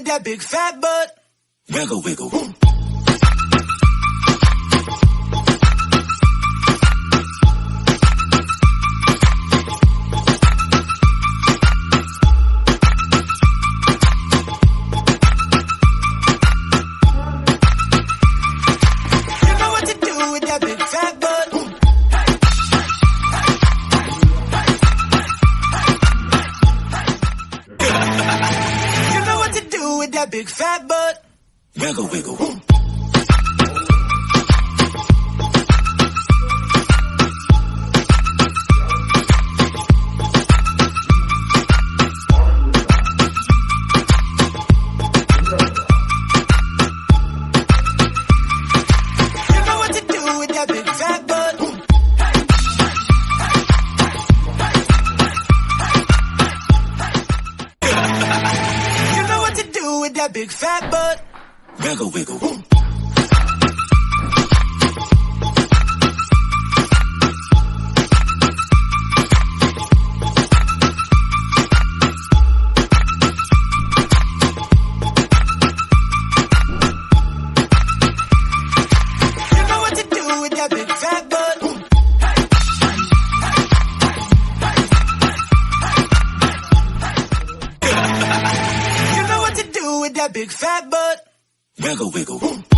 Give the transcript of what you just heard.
with that big fat butt? Wiggle, wiggle. You know what to do with that big fat butt? You know what to do with that big fat butt? Wiggle, wiggle. You know what to do with that big fat butt? You know what to do with that big fat butt? Wiggle, wiggle. You know what to do with that big fat butt? You know what to do with that big fat butt? Wiggle, wiggle.